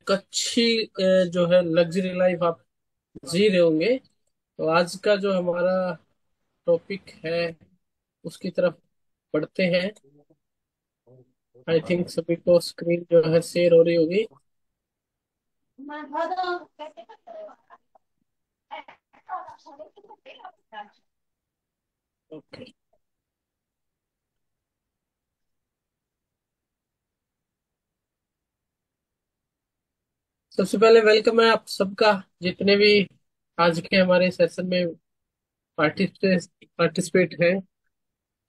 एक अच्छी जो है लग्जरी लाइफ आप जी रहे होंगे। तो आज का जो हमारा टॉपिक है उसकी तरफ बढ़ते हैं। आई थिंक सभी को स्क्रीन जो है शेयर हो रही होगी। ओके। सबसे पहले वेलकम है आप सबका, जितने भी आज के हमारे सेशन में पार्टिसिपेट पार्टिसिपेट हैं।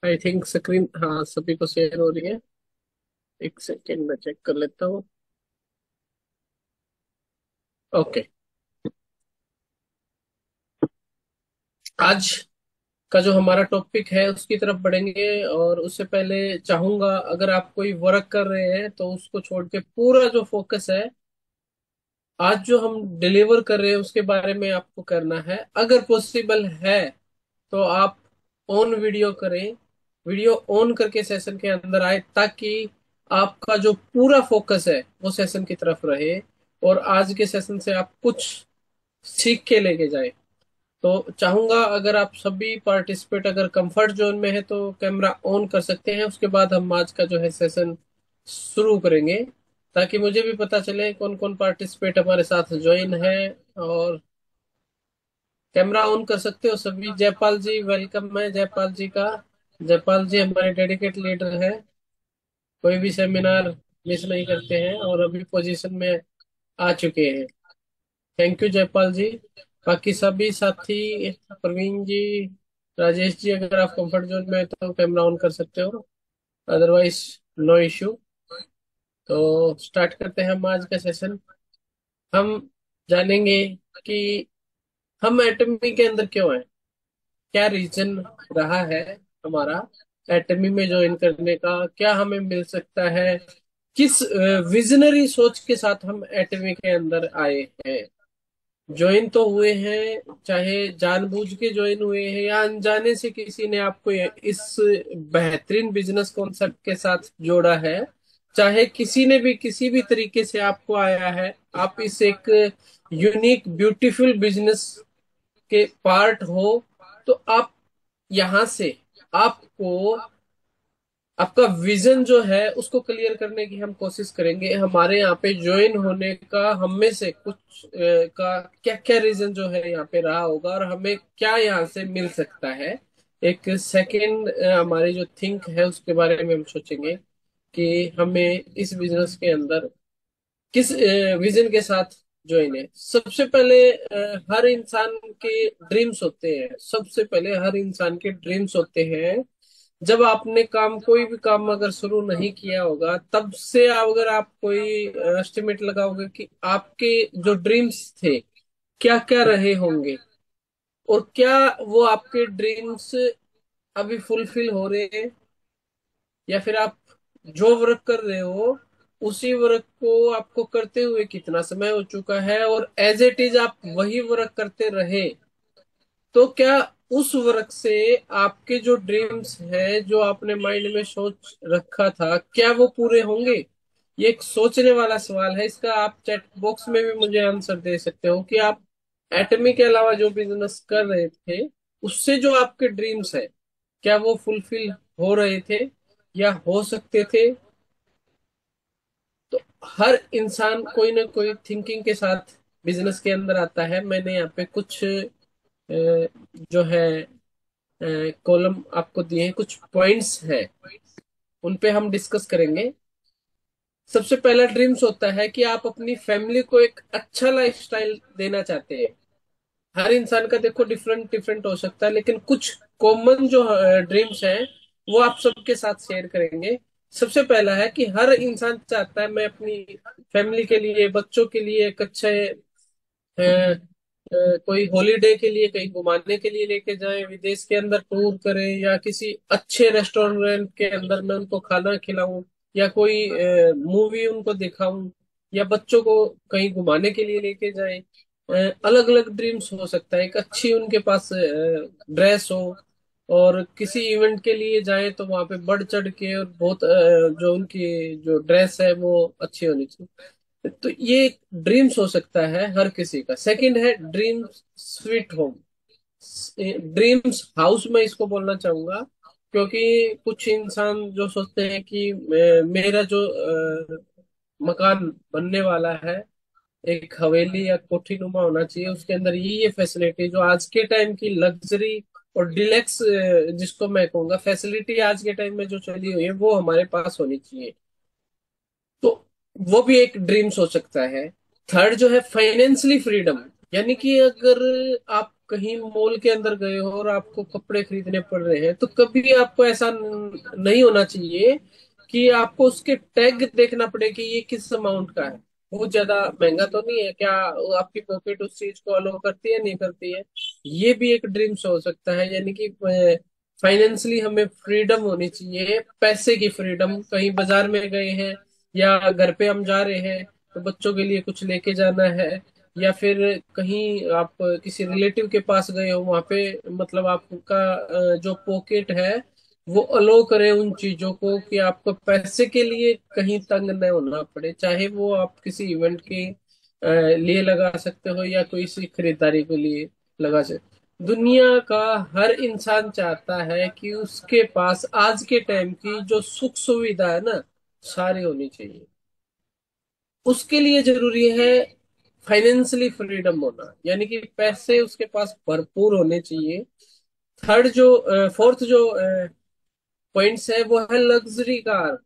आई थिंक स्क्रीन हाँ सभी को शेयर हो रही है। एक सेकेंड में चेक कर लेता हूँ। ओके। आज का जो हमारा टॉपिक है उसकी तरफ बढ़ेंगे, और उससे पहले चाहूंगा अगर आप कोई वर्क कर रहे हैं तो उसको छोड़ के पूरा जो फोकस है आज जो हम डिलीवर कर रहे हैं उसके बारे में आपको करना है। अगर पॉसिबल है तो आप ऑन वीडियो करें, वीडियो ऑन करके सेशन के अंदर आए, ताकि आपका जो पूरा फोकस है वो सेशन की तरफ रहे और आज के सेशन से आप कुछ सीख के लेके जाए। तो चाहूंगा अगर आप सभी पार्टिसिपेट अगर कंफर्ट जोन में है तो कैमरा ऑन कर सकते हैं। उसके बाद हम आज का जो है सेशन शुरू करेंगे, ताकि मुझे भी पता चले कौन कौन पार्टिसिपेट हमारे साथ ज्वाइन है। और कैमरा ऑन कर सकते हो सभी। जयपाल जी वेलकम है जयपाल जी का। जयपाल जी हमारे डेडिकेट लीडर है, कोई भी सेमिनार मिस नहीं करते हैं और अभी पोजीशन में आ चुके हैं। थैंक यू जयपाल जी। बाकी सभी साथी, प्रवीण जी, राजेश जी, अगर आप कंफर्ट जोन में हैं तो कैमरा ऑन कर सकते हो, अदरवाइज नो इश्यू। तो स्टार्ट करते हैं हम आज का सेशन। हम जानेंगे कि हम एटमी के अंदर क्यों हैं, क्या रीजन रहा है हमारा एटमी में ज्वाइन करने का, क्या हमें मिल सकता है, किस विजनरी सोच के साथ हम एटमी के अंदर आए हैं। ज्वाइन तो हुए हैं, चाहे जानबूझ के ज्वाइन हुए हैं या अनजाने से किसी ने आपको इस बेहतरीन बिजनेस कॉन्सेप्ट के साथ जोड़ा है, चाहे किसी ने भी किसी भी तरीके से आपको आया है, आप इस एक यूनिक ब्यूटीफुल बिजनेस के पार्ट हो, तो आप यहाँ से आपको आपका विजन जो है उसको क्लियर करने की हम कोशिश करेंगे। हमारे यहाँ पे ज्वाइन होने का हम में से कुछ का क्या क्या रीजन जो है यहाँ पे रहा होगा और हमें क्या यहाँ से मिल सकता है। एक सेकेंड हमारी जो थिंक है उसके बारे में हम सोचेंगे कि हमें इस बिजनेस के अंदर किस विजन के साथ ज्वाइन है। सबसे पहले हर इंसान के ड्रीम्स होते हैं, सबसे पहले हर इंसान के ड्रीम्स होते हैं। जब आपने काम कोई भी काम अगर शुरू नहीं किया होगा तब से अगर आप कोई एस्टिमेट लगाओगे कि आपके जो ड्रीम्स थे क्या क्या रहे होंगे, और क्या वो आपके ड्रीम्स अभी फुलफिल हो रहे हैं, या फिर आप जो वर्क कर रहे हो उसी वर्क को आपको करते हुए कितना समय हो चुका है, और एज इट इज आप वही वर्क करते रहे, तो क्या उस वर्क से आपके जो ड्रीम्स हैं जो आपने माइंड में सोच रखा था क्या वो पूरे होंगे। ये एक सोचने वाला सवाल है। इसका आप चैट बॉक्स में भी मुझे आंसर दे सकते हो कि आप एटमी के अलावा जो बिजनेस कर रहे थे उससे जो आपके ड्रीम्स है क्या वो फुलफिल हो रहे थे या हो सकते थे। तो हर इंसान कोई ना कोई थिंकिंग के साथ बिजनेस के अंदर आता है। मैंने यहाँ पे कुछ जो है कॉलम आपको दिए हैं, कुछ पॉइंट्स हैं, उन पे हम डिस्कस करेंगे। सबसे पहला ड्रीम्स होता है कि आप अपनी फैमिली को एक अच्छा लाइफस्टाइल देना चाहते हैं। हर इंसान का देखो डिफरेंट डिफरेंट हो सकता है, लेकिन कुछ कॉमन जो ड्रीम्स हैं वो आप सबके साथ शेयर करेंगे। सबसे पहला है कि हर इंसान चाहता है मैं अपनी फैमिली के लिए, बच्चों के लिए एक अच्छे कोई हॉलीडे के लिए कहीं घुमाने के लिए लेके जाएं, विदेश के अंदर टूर करें, या किसी अच्छे रेस्टोरेंट के अंदर मैं उनको खाना खिलाऊं, या कोई मूवी उनको दिखाऊं, या बच्चों को कहीं घुमाने के लिए लेके जाएं। अलग अलग ड्रीम्स हो सकता है। एक अच्छी उनके पास ड्रेस हो, और किसी इवेंट के लिए जाएं तो वहां पे बढ़ चढ़ के और बहुत जो उनकी जो ड्रेस है वो अच्छी होनी चाहिए। तो ये ड्रीम्स हो सकता है हर किसी का। सेकंड है dream sweet home, dreams house में इसको बोलना चाहूंगा, क्योंकि कुछ इंसान जो सोचते हैं कि मेरा जो मकान बनने वाला है, एक हवेली या कोठी नुमा होना चाहिए, उसके अंदर ये फैसिलिटी जो आज के टाइम की लग्जरी और डिलेक्स, जिसको मैं कहूंगा फैसिलिटी आज के टाइम में जो चली हुई है, वो हमारे पास होनी चाहिए। तो वो भी एक ड्रीम्स हो सकता है। थर्ड जो है फाइनेंशियली फ्रीडम, यानी कि अगर आप कहीं मॉल के अंदर गए हो और आपको कपड़े खरीदने पड़ रहे हैं, तो कभी आपको ऐसा नहीं होना चाहिए कि आपको उसके टैग देखना पड़े कि ये किस अमाउंट का है, बहुत ज्यादा महंगा तो नहीं है क्या, आपकी पॉकेट उस चीज को अलो करती है नहीं करती है। ये भी एक ड्रीम्स हो सकता है, यानी कि फाइनेंशियली हमें फ्रीडम होनी चाहिए, पैसे की फ्रीडम। कहीं बाजार में गए हैं या घर पे हम जा रहे हैं, तो बच्चों के लिए कुछ लेके जाना है, या फिर कहीं आप किसी रिलेटिव के पास गए हो, वहां पे मतलब आपका जो पॉकेट है वो अलो करे उन चीजों को, कि आपको पैसे के लिए कहीं तंग न होना पड़े, चाहे वो आप किसी इवेंट के लिए लगा सकते हो या कोई सी खरीदारी के लिए लगा सकते। दुनिया का हर इंसान चाहता है कि उसके पास आज के टाइम की जो सुख सुविधा है ना, सारी होनी चाहिए। उसके लिए जरूरी है फाइनेंशियली फ्रीडम होना, यानी कि पैसे उसके पास भरपूर होने चाहिए। थर्ड जो फोर्थ जो पॉइंट्स है वो है लग्जरी कार।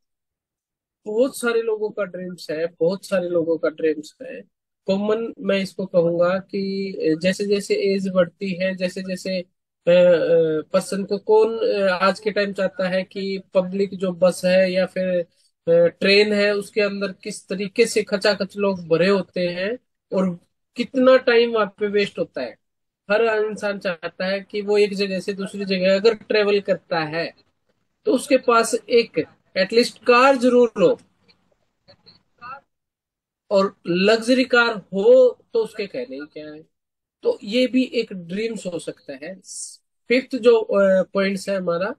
बहुत सारे लोगों का ड्रीम्स है, बहुत सारे लोगों का ड्रीम्स है। कॉमन मैं इसको कहूंगा कि जैसे जैसे एज बढ़ती है, जैसे जैसे पर्सन को कौन आज के टाइम चाहता है कि पब्लिक जो बस है या फिर ट्रेन है उसके अंदर किस तरीके से खचाखच लोग भरे होते हैं, और कितना टाइम वहां पे वेस्ट होता है। हर इंसान चाहता है कि वो एक जगह से दूसरी जगह अगर ट्रेवल करता है, तो उसके पास एक एटलीस्ट कार जरूर हो, और लग्जरी कार हो तो उसके कहने ही क्या है। तो ये भी एक ड्रीम्स हो सकता है। फिफ्थ जो पॉइंट्स है हमारा,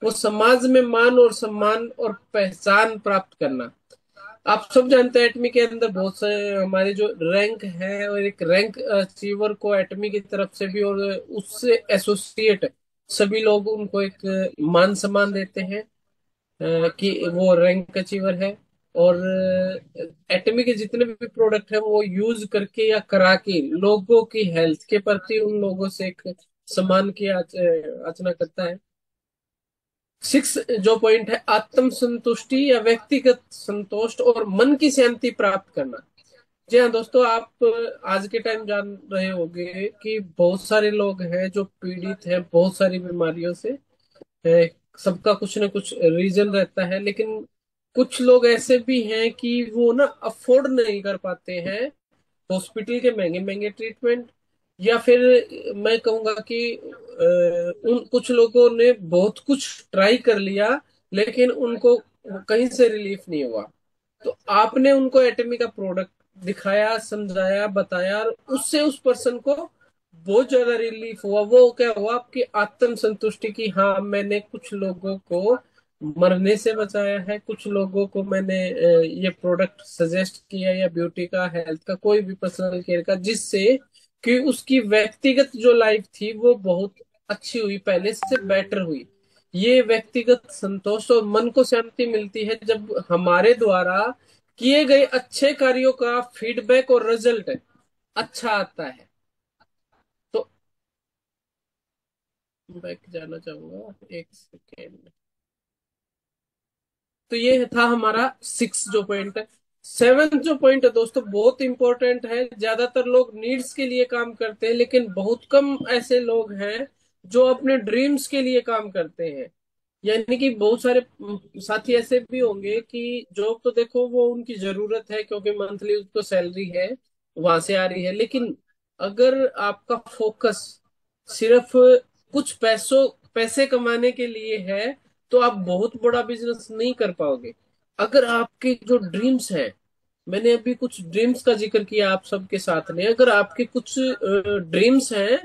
वो समाज में मान और सम्मान और पहचान प्राप्त करना। आप सब जानते हैं एटमी के अंदर बहुत से हमारे जो रैंक है, और एक रैंक अचीवर को एटमी की तरफ से भी और उससे एसोसिएट सभी लोग उनको एक मान सम्मान देते हैं कि वो रैंक अचीवर है। और एटमी के जितने भी प्रोडक्ट है वो यूज करके या करा के लोगों की हेल्थ के प्रति उन लोगों से एक सम्मान की याचना करता है। सिक्स जो पॉइंट है आत्म संतुष्टि या व्यक्तिगत संतोष और मन की शांति प्राप्त करना। जी हाँ दोस्तों, आप आज के टाइम जान रहे होंगे कि बहुत सारे लोग हैं जो पीड़ित हैं बहुत सारी बीमारियों से। सबका कुछ ना कुछ रीजन रहता है, लेकिन कुछ लोग ऐसे भी हैं कि वो ना अफोर्ड नहीं कर पाते हैं हॉस्पिटल के महंगे महंगे ट्रीटमेंट, या फिर मैं कहूंगा कि उन कुछ लोगों ने बहुत कुछ ट्राई कर लिया लेकिन उनको कहीं से रिलीफ नहीं हुआ। तो आपने उनको एटमी का प्रोडक्ट दिखाया, समझाया, बताया, और उससे उस पर्सन को बहुत ज्यादा रिलीफ हुआ। वो क्या हुआ, आपकी आत्म संतुष्टि की, हाँ मैंने कुछ लोगों को मरने से बचाया है, कुछ लोगों को मैंने ये प्रोडक्ट सजेस्ट किया, या ब्यूटी का, हेल्थ का, कोई भी पर्सनल केयर का, जिससे कि उसकी व्यक्तिगत जो लाइफ थी वो बहुत अच्छी हुई, पहले से बेटर हुई। ये व्यक्तिगत संतोष और मन को शांति मिलती है जब हमारे द्वारा किए गए अच्छे कार्यों का फीडबैक और रिजल्ट अच्छा आता है। तो बैक जाना चाहूंगा एक सेकेंड। तो ये था हमारा सिक्स जो पॉइंट है। सेवेंथ जो पॉइंट है दोस्तों बहुत इंपॉर्टेंट है। ज्यादातर लोग नीड्स के लिए काम करते हैं, लेकिन बहुत कम ऐसे लोग हैं जो अपने ड्रीम्स के लिए काम करते हैं। यानी कि बहुत सारे साथी ऐसे भी होंगे कि जॉब तो देखो वो उनकी जरूरत है क्योंकि मंथली उसको सैलरी है, वहां से आ रही है, लेकिन अगर आपका फोकस सिर्फ कुछ पैसे कमाने के लिए है, तो आप बहुत बड़ा बिजनेस नहीं कर पाओगे। अगर आपके जो ड्रीम्स हैं, मैंने अभी कुछ ड्रीम्स का जिक्र किया आप सबके साथ में, अगर आपके कुछ ड्रीम्स हैं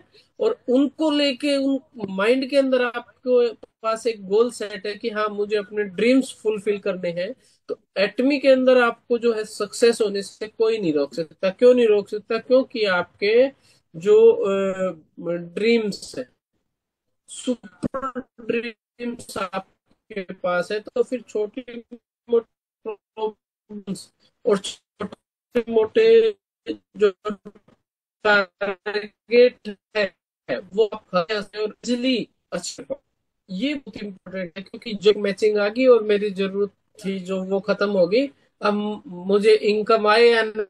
और उनको लेके उन माइंड के अंदर आपको पास एक गोल सेट है कि हाँ मुझे अपने ड्रीम्स फुलफिल करने हैं, तो एटमी के अंदर आपको जो है सक्सेस होने से कोई नहीं रोक सकता। क्यों नहीं रोक सकता? क्योंकि आपके जो ड्रीम्स है, सुपर ड्रीम्स आपके पास है, तो फिर छोटी मोटी problems और छोटे मोटे जो टारगेट है वो आप कर सकते हो और इजिली अचीव कर। ये बहुत इंपॉर्टेंट है, क्योंकि जो मैचिंग आ गई और मेरी जरूरत थी जो वो खत्म हो गई। अब मुझे इनकम आए या ना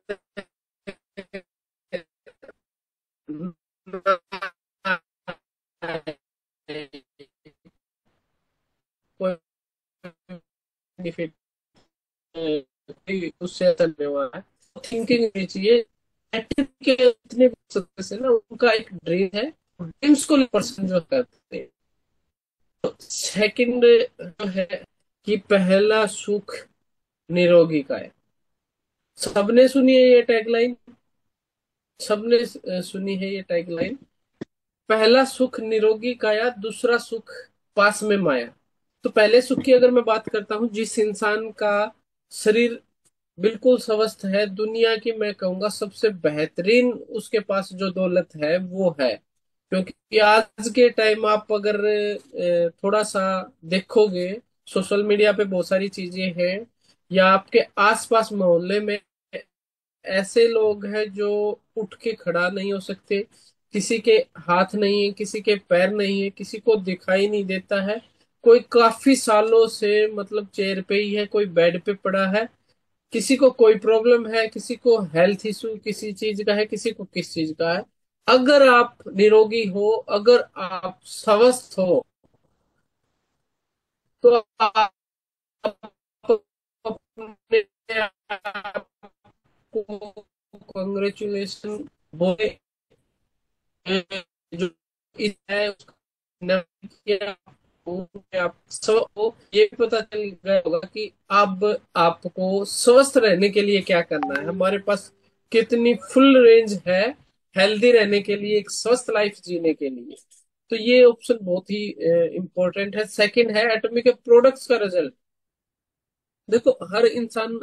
आए, कोई बेनिफिट उससे असर नहीं हुआ है। थिंकिंग नहीं चाहिए। एक्टिव के जितने भी सदस्य हैं ना, उनका एक ड्रीम है, ड्रीम्स को पर्सन जो करते हैं। सेकंड जो है कि पहला सुख निरोगी का है। सबने सुनी है ये टैगलाइन? सबने सुनी है ये टैगलाइन? पहला सुख निरोगी काया, दूसरा सुख पास में माया। तो पहले सुख की अगर मैं बात करता हूँ, जिस इंसान का शरीर बिल्कुल स्वस्थ है, दुनिया की मैं कहूंगा सबसे बेहतरीन उसके पास जो दौलत है वो है। क्योंकि आज के टाइम आप अगर थोड़ा सा देखोगे, सोशल मीडिया पे बहुत सारी चीजें हैं, या आपके आसपास मोहल्ले में ऐसे लोग हैं जो उठ के खड़ा नहीं हो सकते, किसी के हाथ नहीं है, किसी के पैर नहीं है, किसी को दिखाई नहीं देता है। कोई काफी सालों से मतलब चेयर पे ही है, कोई बेड पे पड़ा है। किसी को कोई प्रॉब्लम है, किसी को हेल्थ इशू किसी चीज का है, किसी को किस चीज का है। अगर आप निरोगी हो, अगर आप स्वस्थ हो, तो आप अपने आप को कॉन्ग्रेचुलेशन बोले। जो इस है उसका नवीन किया, आप सब को ये पता चल गया होगा कि अब आपको स्वस्थ रहने के लिए क्या करना है। हमारे पास कितनी फुल रेंज है हेल्दी रहने के लिए, एक स्वस्थ लाइफ जीने के लिए। तो ये ऑप्शन बहुत ही इंपॉर्टेंट है। सेकंड है एटॉमिक के प्रोडक्ट्स का रिजल्ट। देखो, हर इंसान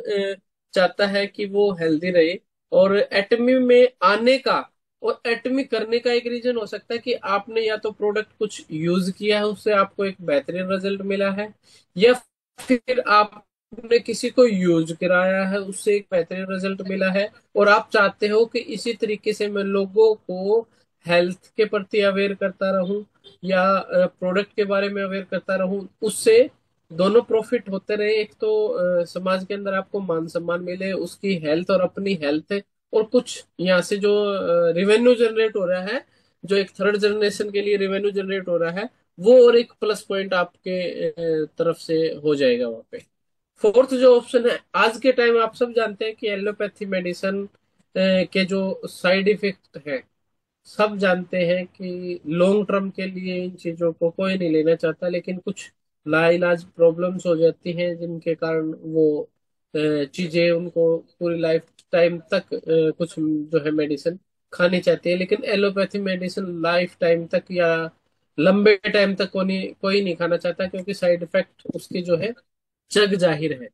चाहता है कि वो हेल्दी रहे, और एटमी में आने का और एटमी करने का एक रीजन हो सकता है कि आपने या तो प्रोडक्ट कुछ यूज किया है, उससे आपको एक बेहतरीन रिजल्ट मिला है, या फिर आपने किसी को यूज कराया है, उससे एक बेहतरीन रिजल्ट मिला है। और आप चाहते हो कि इसी तरीके से मैं लोगों को हेल्थ के प्रति अवेयर करता रहूं, या प्रोडक्ट के बारे में अवेयर करता रहूं। उससे दोनों प्रॉफिट होते रहे। एक तो समाज के अंदर आपको मान सम्मान मिले, उसकी हेल्थ और अपनी हेल्थ है, और कुछ यहाँ से जो रिवेन्यू जनरेट हो रहा है, जो एक थर्ड जनरेशन के लिए रिवेन्यू जनरेट हो रहा है, वो और एक प्लस पॉइंट आपके तरफ से हो जाएगा वहां पे। फोर्थ जो ऑप्शन है, आज के टाइम आप सब जानते हैं कि एलोपैथी मेडिसिन के जो साइड इफेक्ट है, सब जानते हैं कि लॉन्ग टर्म के लिए इन चीजों को कोई नहीं लेना चाहता, लेकिन कुछ लाइलाज प्रॉब्लम्स हो जाती हैं जिनके कारण वो चीजें उनको पूरी लाइफ टाइम तक कुछ जो है मेडिसिन खानी चाहती है। लेकिन एलोपैथी मेडिसिन लाइफ टाइम तक या लंबे टाइम तक कोई नहीं खाना चाहता, क्योंकि साइड इफेक्ट उसके जो है जग जाहिर है।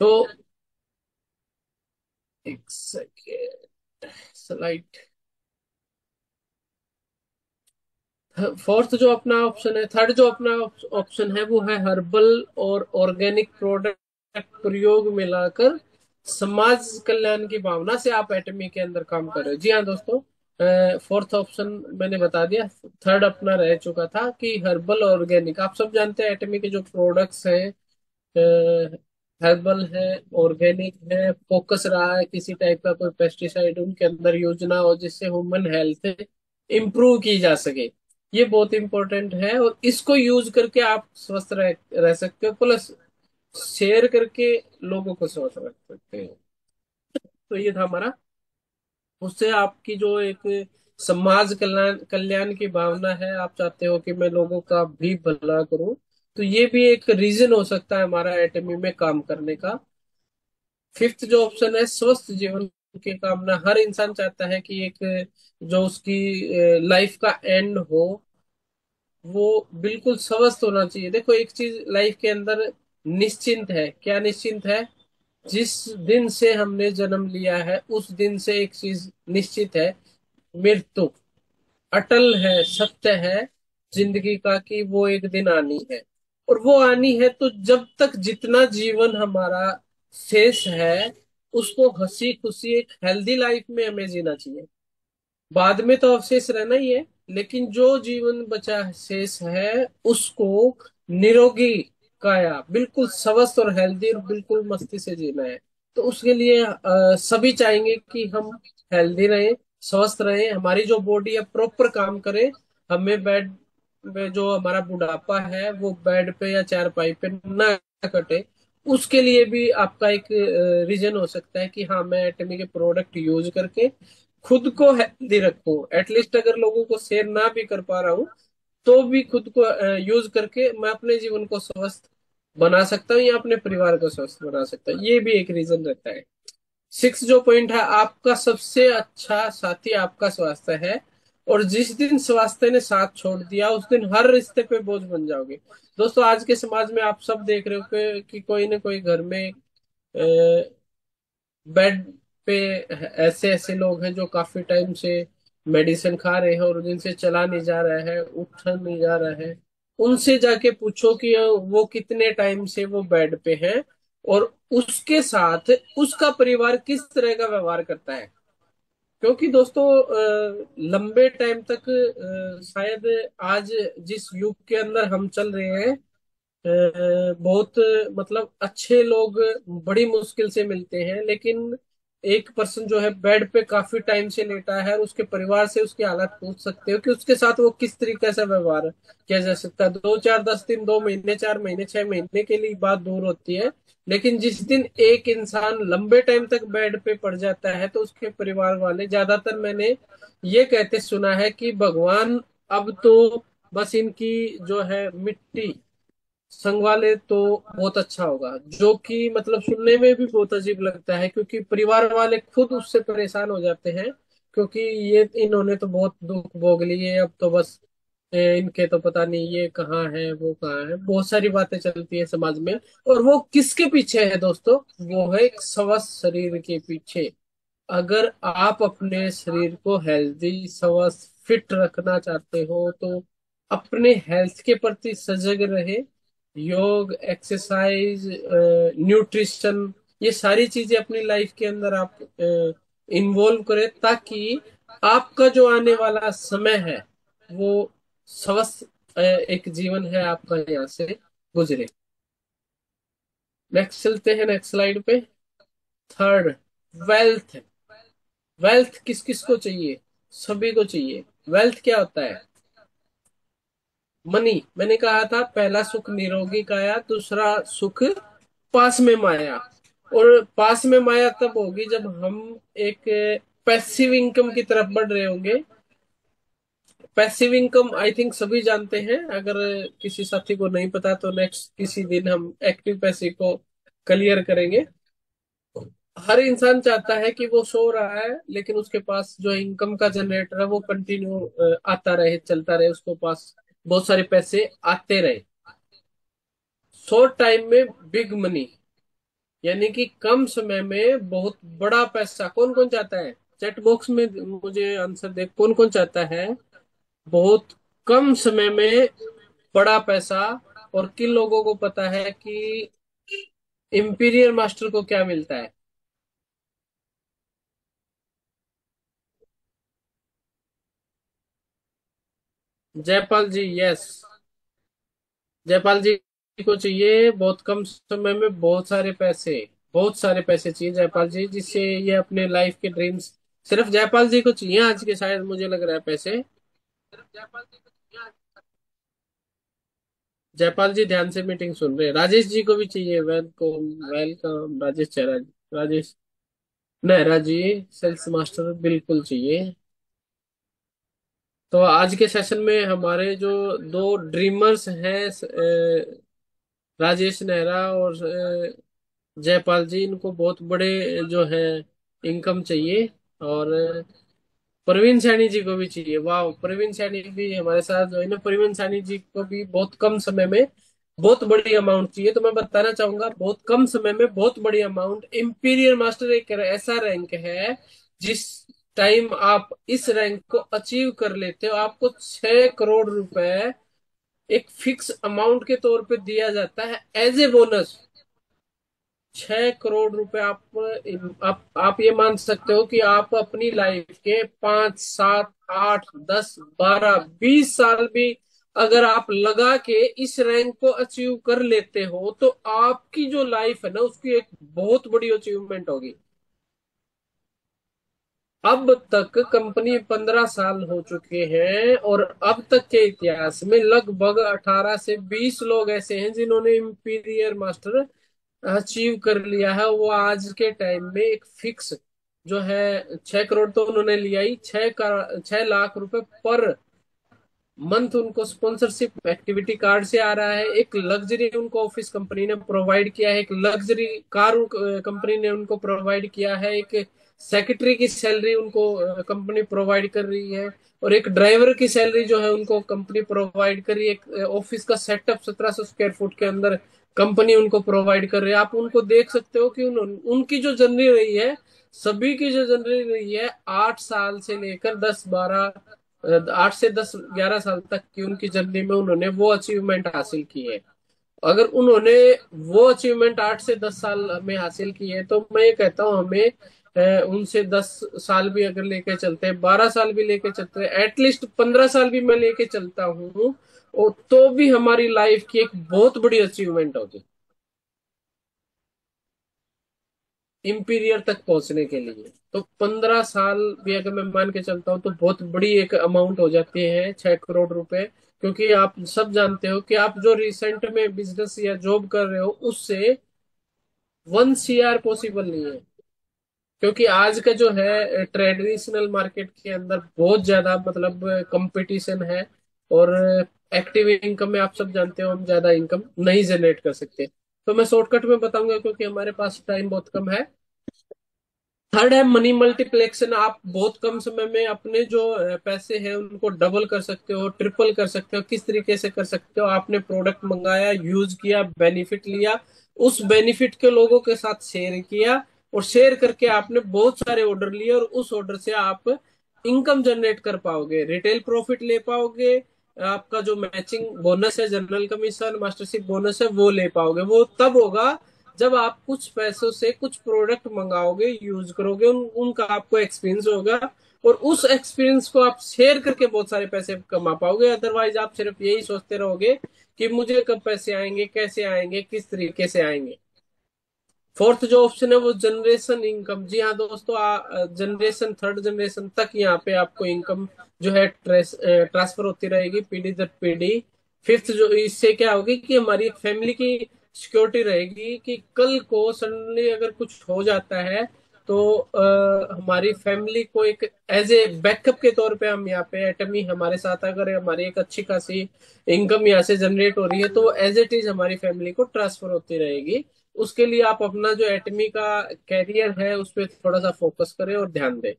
तो एक सेकेंड, स्लाइड। फोर्थ जो अपना ऑप्शन है, थर्ड जो अपना ऑप्शन है, वो है हर्बल और ऑर्गेनिक प्रोडक्ट प्रयोग मिलाकर समाज कल्याण की भावना से आप एटमी के अंदर काम कर रहे हो। जी हाँ दोस्तों, फोर्थ ऑप्शन मैंने बता दिया। थर्ड अपना रह चुका था कि हर्बल और ऑर्गेनिक। आप सब जानते हैं एटमी के जो प्रोडक्ट्स हैं, हर्बल है, ऑर्गेनिक है, फोकस रहा है किसी टाइप का कोई पेस्टिसाइड उनके अंदर यूज ना हो, जिससे ह्यूमन हेल्थ इंप्रूव की जा सके। ये बहुत इंपॉर्टेंट है, और इसको यूज करके आप स्वस्थ रह सकते हो, प्लस शेयर करके लोगों को स्वस्थ रख सकते हो। तो ये था हमारा। उससे आपकी जो एक समाज कल्याण कल्याण की भावना है, आप चाहते हो कि मैं लोगों का भी भला करूं, तो ये भी एक रीजन हो सकता है हमारा एटमी में काम करने का। फिफ्थ जो ऑप्शन है, स्वस्थ जीवन की कामना हर इंसान चाहता है कि एक जो उसकी लाइफ का एंड हो वो बिल्कुल स्वस्थ होना चाहिए। देखो एक चीज लाइफ के अंदर निश्चिंत है, क्या निश्चिंत है? जिस दिन से हमने जन्म लिया है उस दिन से एक चीज निश्चित है, मृत्यु अटल है, सत्य है जिंदगी का कि वो एक दिन आनी है। और वो आनी है तो जब तक जितना जीवन हमारा शेष है उसको हंसी खुशी एक हेल्दी लाइफ में हमें जीना चाहिए। बाद में तो अवशेष रहना ही है, लेकिन जो जीवन बचा शेष है उसको निरोगी काया, बिल्कुल स्वस्थ और हेल्दी और बिल्कुल मस्ती से जीना है। तो उसके लिए सभी चाहेंगे कि हम हेल्दी रहें, स्वस्थ रहें, हमारी जो बॉडी है प्रॉपर काम करे, हमें बेड में जो हमारा बुढ़ापा है वो बेड पे या चारपाई पे ना कटे। उसके लिए भी आपका एक रीजन हो सकता है कि हाँ मैं एटमी के प्रोडक्ट यूज करके खुद को हेल्दी रखूं। एटलीस्ट अगर लोगों को शेयर ना भी कर पा रहा हूं तो भी खुद को यूज करके मैं अपने जीवन को स्वस्थ बना सकता हूँ या अपने परिवार को स्वस्थ बना सकता हूँ। ये भी एक रीजन रहता है। सिक्स जो पॉइंट है, आपका सबसे अच्छा साथी आपका स्वास्थ्य है। और जिस दिन स्वास्थ्य ने साथ छोड़ दिया उस दिन हर रिश्ते पे बोझ बन जाओगे। दोस्तों आज के समाज में आप सब देख रहे हो कि कोई ना कोई घर में बेड पे ऐसे ऐसे लोग हैं जो काफी टाइम से मेडिसिन खा रहे हैं और जिनसे चला नहीं जा रहा है, उठ नहीं जा रहा है। उनसे जाके पूछो कि वो कितने टाइम से वो बेड पे हैं और उसके साथ उसका परिवार किस तरह का व्यवहार करता है। क्योंकि दोस्तों लंबे टाइम तक शायद आज जिस युग के अंदर हम चल रहे हैं बहुत मतलब अच्छे लोग बड़ी मुश्किल से मिलते हैं। लेकिन एक पर्सन जो है बेड पे काफी टाइम से लेटा है और उसके परिवार से उसकी हालत पूछ सकते हो कि उसके साथ वो किस तरीके से व्यवहार किया जा सकता है। 2 4 10 दिन, 2 महीने, 4 महीने, 6 महीने के लिए बात दूर होती है। लेकिन जिस दिन एक इंसान लंबे टाइम तक बेड पे पड़ जाता है तो उसके परिवार वाले ज्यादातर मैंने ये कहते सुना है कि भगवान अब तो बस इनकी जो है मिट्टी संगवाले तो बहुत अच्छा होगा। जो कि मतलब सुनने में भी बहुत अजीब लगता है क्योंकि परिवार वाले खुद उससे परेशान हो जाते हैं। क्योंकि ये इन्होंने तो बहुत दुख भोग लिए, अब तो बस इनके तो पता नहीं ये कहाँ है वो कहाँ है, बहुत सारी बातें चलती है समाज में। और वो किसके पीछे है दोस्तों? वो है एक स्वस्थ शरीर के पीछे। अगर आप अपने शरीर को हेल्दी, स्वस्थ, फिट रखना चाहते हो तो अपने हेल्थ के प्रति सजग रहे। योग, एक्सरसाइज, न्यूट्रिशन, ये सारी चीजें अपनी लाइफ के अंदर आप इन्वॉल्व करें ताकि आपका जो आने वाला समय है वो स्वस्थ एक जीवन है आपका यहाँ से गुजरे। नेक्स्ट चलते हैं, नेक्स्ट स्लाइड पे। Third, wealth. वेल्थ किस किस को चाहिए? सभी को चाहिए। वेल्थ क्या होता है? मनी। मैंने कहा था पहला सुख निरोगी काया, दूसरा सुख पास में माया। और पास में माया तब होगी जब हम एक पैसिव इनकम की तरफ बढ़ रहे होंगे। पैसिव इनकम आई थिंक सभी जानते हैं। अगर किसी साथी को नहीं पता तो नेक्स्ट किसी दिन हम एक्टिव पैसिव को क्लियर करेंगे। हर इंसान चाहता है कि वो सो रहा है लेकिन उसके पास जो इनकम का जनरेटर है वो कंटिन्यू आता रहे, चलता रहे, उसके पास बहुत सारे पैसे आते रहे। शॉर्ट टाइम में बिग मनी, यानी कि कम समय में बहुत बड़ा पैसा। कौन कौन चाहता है? चैट बॉक्स में मुझे आंसर दे, कौन कौन चाहता है बहुत कम समय में बड़ा पैसा? और किन लोगों को पता है कि इंपीरियल मास्टर को क्या मिलता है? जयपाल जी, यस। जयपाल जी को चाहिए बहुत कम समय में बहुत सारे पैसे। बहुत सारे पैसे चाहिए जयपाल जी, जिससे ये अपने लाइफ के ड्रीम्स, सिर्फ जयपाल जी को चाहिए आज के, शायद मुझे लग रहा है पैसे। जयपाल जी ध्यान से मीटिंग सुन रहे हैं। राजेश जी को भी चाहिए। वेलकम, वेलकम राजेश चरा। राजेश नेहरा जी, सेल्स मास्टर बिल्कुल चाहिए। तो आज के सेशन में हमारे जो दो ड्रीमर्स हैं राजेश नेहरा और जयपाल जी, इनको बहुत बड़े जो है इनकम चाहिए। और प्रवीण सैनी जी को भी चाहिए। वाह, प्रवीण सैनी भी हमारे साथ जो है ना, प्रवीण सैनी जी को भी बहुत कम समय में बहुत बड़ी अमाउंट चाहिए। तो मैं बताना चाहूंगा, बहुत कम समय में बहुत बड़ी अमाउंट। इंपीरियल मास्टर एक ऐसा रैंक है, जिस टाइम आप इस रैंक को अचीव कर लेते हो, आपको 6 करोड़ रुपए एक फिक्स अमाउंट के तौर पे दिया जाता है एज ए बोनस। 6 करोड़ रुपए आप ये मान सकते हो कि आप अपनी लाइफ के 5, 7, 8, 10, 12, 20 साल भी अगर आप लगा के इस रैंक को अचीव कर लेते हो, तो आपकी जो लाइफ है ना, उसकी एक बहुत बड़ी अचीवमेंट होगी। अब तक कंपनी 15 साल हो चुके हैं, और अब तक के इतिहास में लगभग 18 से 20 लोग ऐसे हैं जिन्होंने इंपीरियर मास्टर अचीव कर लिया है। वो आज के टाइम में एक फिक्स जो है, 6 करोड़ तो उन्होंने लिया ही, 6 लाख रुपए पर मंथ उनको स्पॉन्सरशिप एक्टिविटी कार्ड से आ रहा है। एक लग्जरी उनको ऑफिस कंपनी ने प्रोवाइड किया है, एक लग्जरी कार कंपनी ने उनको प्रोवाइड किया है, एक सेक्रेटरी की सैलरी उनको कंपनी प्रोवाइड कर रही है, और एक ड्राइवर की सैलरी जो है उनको कंपनी प्रोवाइड कर रही है। एक ऑफिस का सेटअप 1700 स्क्वायर फुट के अंदर कंपनी उनको प्रोवाइड कर रही है। आप उनको देख सकते हो कि उनकी जो जर्नी रही है, सभी की जो जर्नी रही है, 8 साल से लेकर 8 से 10, 11 साल तक की उनकी जर्नी में उन्होंने वो अचीवमेंट हासिल की है। अगर उन्होंने वो अचीवमेंट 8 से 10 साल में हासिल की है, तो मैं ये कहता हूँ हमें उनसे 10 साल भी अगर लेके चलते हैं, 12 साल भी लेके चलते हैं, एटलीस्ट 15 साल भी मैं लेके चलता हूँ, तो भी हमारी लाइफ की एक बहुत बड़ी अचीवमेंट होगी इंपीरियर तक पहुंचने के लिए। तो 15 साल भी अगर मैं मान के चलता हूँ, तो बहुत बड़ी एक अमाउंट हो जाती है 6 करोड़ रुपए। क्योंकि आप सब जानते हो कि आप जो रिसेंट में बिजनेस या जॉब कर रहे हो, उससे 1 CR पॉसिबल नहीं है। क्योंकि आज का जो है ट्रेडिशनल मार्केट के अंदर बहुत ज्यादा मतलब कंपटीशन है, और एक्टिव इनकम में आप सब जानते हो हम ज्यादा इनकम नहीं जनरेट कर सकते। तो मैं शॉर्टकट में बताऊंगा, क्योंकि हमारे पास टाइम बहुत कम है। थर्ड है मनी मल्टीप्लेक्शन। आप बहुत कम समय में अपने जो पैसे हैं उनको डबल कर सकते हो, ट्रिपल कर सकते हो। किस तरीके से कर सकते हो? आपने प्रोडक्ट मंगाया, यूज किया, बेनिफिट लिया, उस बेनिफिट के लोगों के साथ शेयर किया, और शेयर करके आपने बहुत सारे ऑर्डर लिए, और उस ऑर्डर से आप इनकम जनरेट कर पाओगे, रिटेल प्रॉफिट ले पाओगे। आपका जो मैचिंग बोनस है, जनरल कमीशन, मास्टरशिप बोनस है, वो ले पाओगे। वो तब होगा जब आप कुछ पैसों से कुछ प्रोडक्ट मंगाओगे, यूज करोगे, उनका आपको एक्सपीरियंस होगा, और उस एक्सपीरियंस को आप शेयर करके बहुत सारे पैसे कमा पाओगे। अदरवाइज आप सिर्फ यही सोचते रहोगे कि मुझे कब पैसे आएंगे, कैसे आएंगे, किस तरीके से आएंगे। फोर्थ जो ऑप्शन है वो जनरेशन इनकम। जी हाँ दोस्तों, जनरेशन, थर्ड जनरेशन तक यहाँ पे आपको इनकम जो है ट्रांसफर होती रहेगी, पीढ़ी दर पीढ़ी। फिफ्थ जो, इससे क्या होगी कि हमारी फैमिली की सिक्योरिटी रहेगी, कि कल को सडनली अगर कुछ हो जाता है, तो हमारी फैमिली को एक एज ए बैकअप के तौर पे हम यहाँ पे एटमी हमारे साथ, अगर हमारी एक अच्छी खासी इनकम यहाँ से जनरेट हो रही है, तो एज इट इज हमारी फैमिली को ट्रांसफर होती रहेगी। उसके लिए आप अपना जो एटमी का कैरियर है उस पर थोड़ा सा फोकस करें और ध्यान दें।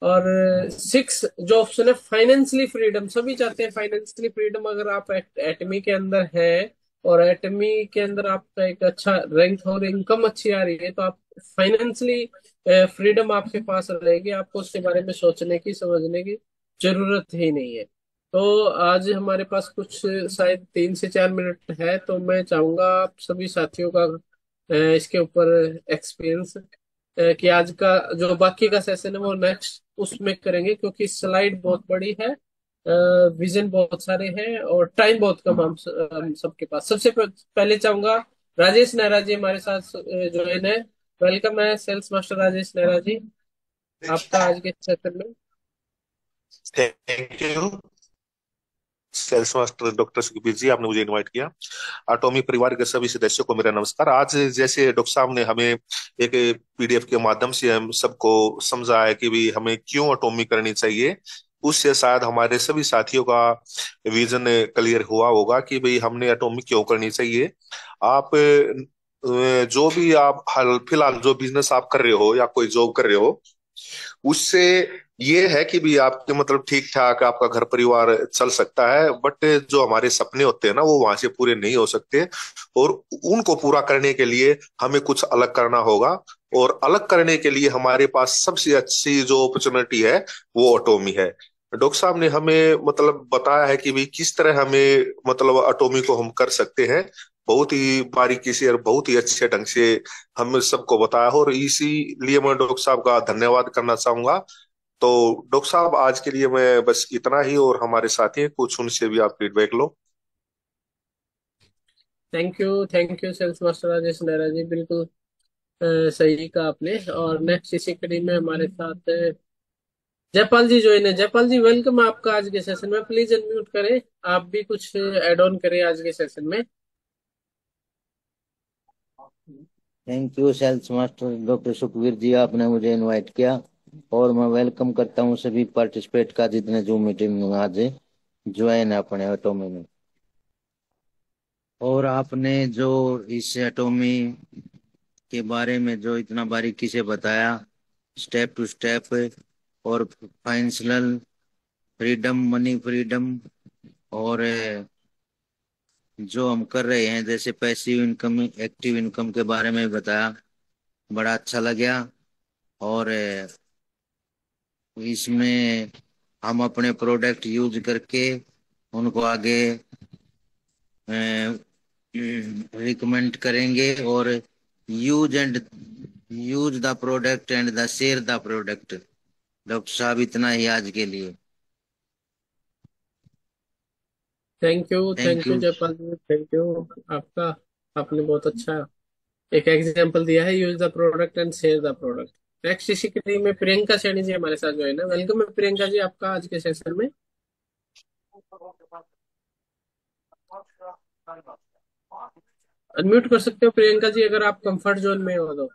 और सिक्स जो ऑप्शन है, फाइनेंशियली फ्रीडम। सभी चाहते हैं फाइनेंशियली फ्रीडम। अगर आप एटमी के अंदर है, और एटमी के अंदर आपका एक अच्छा रैंक और इनकम अच्छी आ रही है, तो आप फाइनेंशियली फ्रीडम आपके पास रहेगी। आपको उसके बारे में सोचने की, समझने की जरूरत ही नहीं है। तो आज हमारे पास कुछ शायद 3 से 4 मिनट है, तो मैं चाहूंगा आप सभी साथियों का इसके ऊपर एक्सपीरियंस, कि आज का जो बाकी का सेशन है वो नेक्स्ट उसमें करेंगे, क्योंकि स्लाइड बहुत बड़ी है, विजन बहुत सारे हैं, और टाइम बहुत कम हम सबके पास। सबसे पहले चाहूंगा राजेश नेहरा जी हमारे साथ ज्वाइन है। वेलकम है सेल्स मास्टर राजेश नेहरा जी, आपका आज के सेशन में। Thank you sales master doctor Sukhbir ji, आपने मुझे इनवाइट किया। अटोमी परिवार के सभी सदस्यों को मेरा नमस्कार। आज जैसे डॉक्टर साहब ने हमें एक पीडीएफ के माध्यम से हम सबको समझाया कि भी हमें क्यों अटोमी करनी चाहिए, उससे शायद हमारे सभी साथियों का विजन क्लियर हुआ होगा कि भाई हमने अटोमी क्यों करनी चाहिए। आप जो भी आप हाल फिलहाल जो बिजनेस आप कर रहे हो या कोई जॉब कर रहे हो, उससे ये है कि भी आपके मतलब ठीक ठाक आपका घर परिवार चल सकता है, बट जो हमारे सपने होते हैं ना वो वहां से पूरे नहीं हो सकते। और उनको पूरा करने के लिए हमें कुछ अलग करना होगा। और अलग करने के लिए हमारे पास सबसे अच्छी जो अपॉर्चुनिटी है वो ऑटोमी है। डॉक्टर साहब ने हमें मतलब बताया है कि भी किस तरह हमें मतलब ऑटोमी को हम कर सकते हैं। बहुत ही बारीकी से और बहुत ही अच्छे ढंग से हम सबको बताया हो, और इसीलिए मैं डॉक्टर साहब का धन्यवाद करना चाहूंगा। तो डॉक्टर साहब आज के लिए मैं बस इतना ही, और हमारे साथी हैं कुछ, उनसे भी आप फीडबैक लो। Thank you sales master Rajesh Nehra ji, बिल्कुल सही कहा आपने। और नेक्स्ट इसी कड़ी में हमारे साथ जयपाल जी ज्वाइन है। जयपाल जी वेलकम आपका आज के सेशन में, प्लीज अनम्यूट करें। आप भी कुछ ऐड ऑन करें आज के सेशन में। Thank you sales master doctor Sukhvir ji, आपने मुझे इनवाइट किया। और मैं वेलकम करता हूँ सभी पार्टिसिपेट का जितने जूम मीटिंग में आज ज्वाइन है अपने एटोमी में। और आपने जो इस एटोमी के बारे में जो इतना बारीकी से बताया, स्टेप टू स्टेप, और फाइनेंशियल फ्रीडम, मनी फ्रीडम, और जो हम कर रहे हैं जैसे पैसिव इनकम, एक्टिव इनकम के बारे में बताया, बड़ा अच्छा लगा। और इसमें हम अपने प्रोडक्ट यूज करके उनको आगे रिकमेंड करेंगे। और use and use the product and the share the product. Doctor साहब इतना ही आज के लिए। Thank thank you you. Jaipal ji, thank you आपका। आपने बहुत अच्छा एक एग्जांपल दिया है, use the product and share the product. Next इसी कड़ी में प्रियंका सैनी जी हमारे साथ ज्वाइन है। वेलकम है प्रियंका जी आपका आज के सेशन में। अनम्यूट कर सकते हो प्रियंका जी, अगर आप कंफर्ट जोन में हो तो।